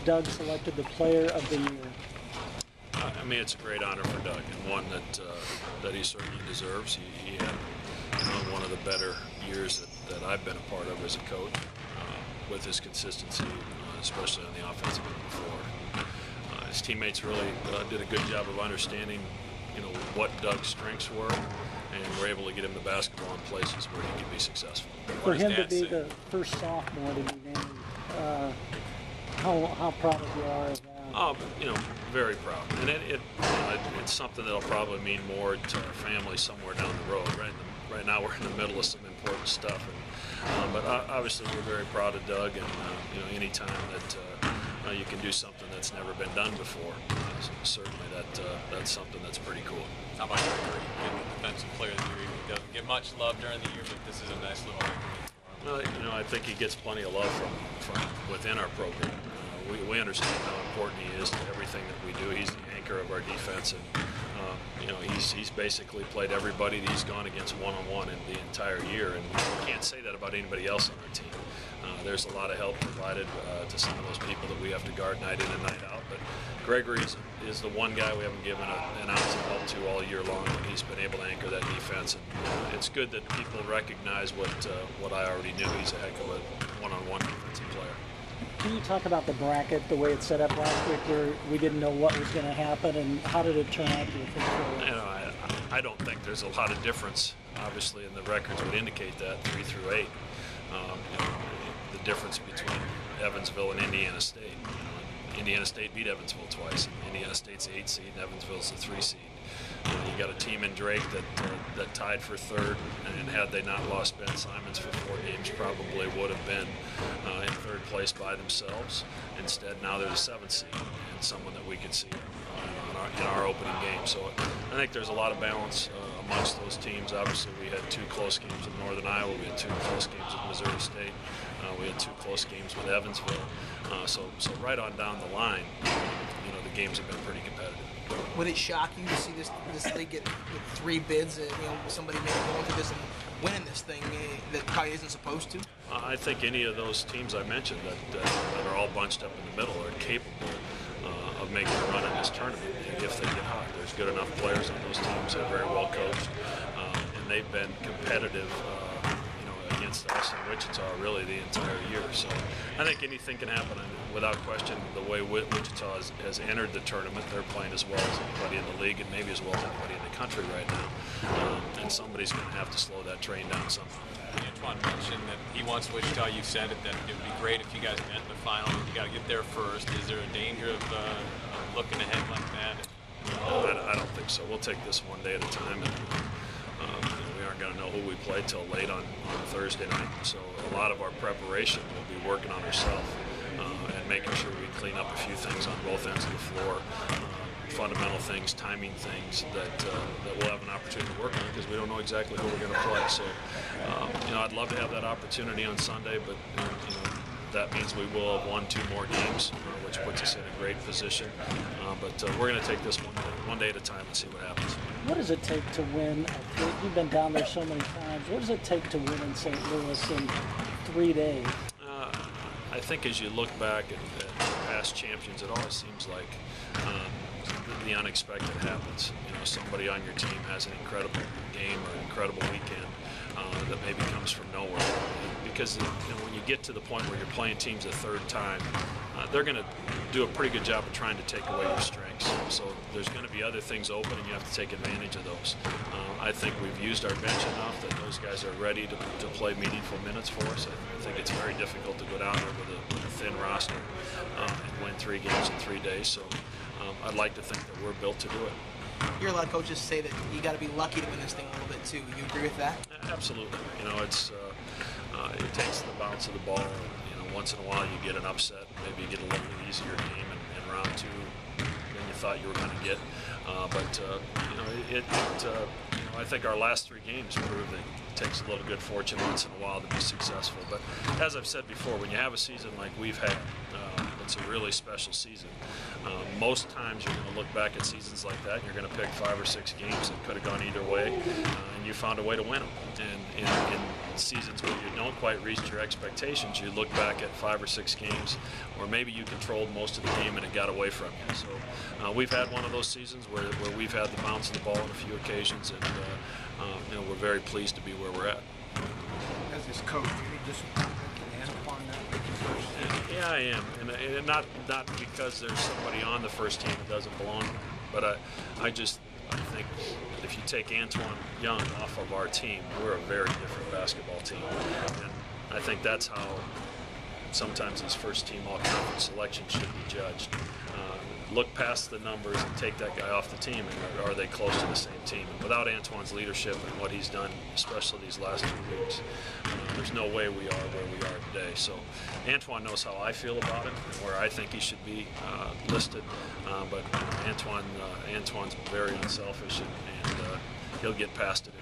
Doug selected the Player of the Year? I mean, it's a great honor for Doug, and one that he certainly deserves. He had one of the better years that I've been a part of as a coach, with his consistency, especially on the offensive end before. His teammates really did a good job of understanding, what Doug's strengths were, and were able to get him the basketball in places where he could be successful. For him to be the first sophomore to be named, how proud of you are of that? Very proud, and it's something that'll probably mean more to our family somewhere down the road. Right now, we're in the middle of some important stuff, but obviously we're very proud of Doug, and any time that you can do something that's never been done before, certainly that's something that's pretty cool. How about Gregory, getting the Defensive Player of the Year? He doesn't get much love during the year, but this is a nice little thing. Well, I think he gets plenty of love from within our program. We understand how important he is to everything that we do. He's the anchor of our defense, and he's basically played everybody that he's gone against one-on-one in the entire year, and we can't say that about anybody else on our team. There's a lot of help provided to some of those people that we have to guard night in and night out, but Gregory is the one guy we haven't given an ounce of help to all year long, and he's been able to anchor that defense, and it's good that people recognize what I already knew. He's a heck of a one-on-one defensive player. Can you talk about the bracket, the way it's set up last week, where we didn't know what was going to happen, and how did it turn out, do you think? I don't think there's a lot of difference, obviously, and the records would indicate that, 3 through 8. The difference between Evansville and Indiana State. Indiana State beat Evansville twice. Indiana State's the 8 seed, and Evansville's the 3 seed. You got a team in Drake that tied for third, and had they not lost Ben Simons for 4 games, probably would have been in third place by themselves. Instead, now they're the 7th seed, and someone that we could see in our opening game. So I think there's a lot of balance amongst those teams. Obviously, we had 2 close games with Northern Iowa. We had 2 close games with Missouri State. We had 2 close games with Evansville. So right on down the line, the games have been pretty competitive. Would it shock you to see this league get 3 bids? Somebody maybe going through this and winning this thing that probably isn't supposed to? I think any of those teams I mentioned that are all bunched up in the middle are capable of making a run in this tournament if they get hot. There's good enough players on those teams. They're very well coached, and they've been competitive against us in Wichita really the entire year. So I think anything can happen, and without question, the way Wichita has entered the tournament, they're playing as well as anybody in the league, and maybe as well as anybody in the country right now. And somebody's going to have to slow that train down somehow. Antoine mentioned that he wants Wichita. You said it, that it would be great if you guys met in the final. You got to get there first. Is there a danger of looking ahead like that? I don't think so. We'll take this one day at a time, and we aren't going to know who we play till late on Thursday night. So a lot of our preparation will be working on ourselves and making sure we clean up a few things on both ends of the floor. Fundamental things, timing things that we'll have an opportunity to work on because we don't know exactly who we're going to play. So, I'd love to have that opportunity on Sunday, but that means we will have won 2 more games, which puts us in a great position. But we're going to take this one day at a time and see what happens. What does it take to win? You've been down there so many times. What does it take to win in St. Louis in 3 days? I think as you look back at past champions, it always seems like the unexpected happens. Somebody on your team has an incredible game or an incredible weekend that maybe comes from nowhere. Because when you get to the point where you're playing teams a third time, they're going to do a pretty good job of trying to take away your strengths. So there's going to be other things open, and you have to take advantage of those. I think we've used our bench enough that those guys are ready to play meaningful minutes for us. I think it's very difficult to go down there with a thin roster and win 3 games in 3 days. So I'd like to think that we're built to do it. You hear a lot of coaches say that you got to be lucky to win this thing a little bit too. You agree with that? Absolutely. It takes the bounce of the ball. Once in a while you get an upset. Maybe you get a little easier game in round 2 than you thought you were going to get. I think our last 3 games prove that it takes a little good fortune once in a while to be successful. But as I've said before, when you have a season like we've had, it's a really special season. Most times you're going to look back at seasons like that and you're going to pick 5 or 6 games that could have gone either way, and you found a way to win them. And in seasons where you don't quite reach your expectations, you look back at 5 or 6 games where maybe you controlled most of the game and it got away from you. So we've had one of those seasons where we've had the bounce of the ball on a few occasions, and we're very pleased to be where we're at. As his coach, any disappointment in Antoine that week first? Yeah, I am, and not because there's somebody on the first team that doesn't belong, but I think if you take Antoine Young off of our team, we're a very different basketball team, and I think that's how sometimes these first team all-conference selections should be judged. Look past the numbers and take that guy off the team, and are they close to the same team? And without Antoine's leadership and what he's done, especially these last 2 weeks, there's no way we are where we are today. So Antoine knows how I feel about him and where I think he should be listed, but Antoine's very unselfish, and he'll get past it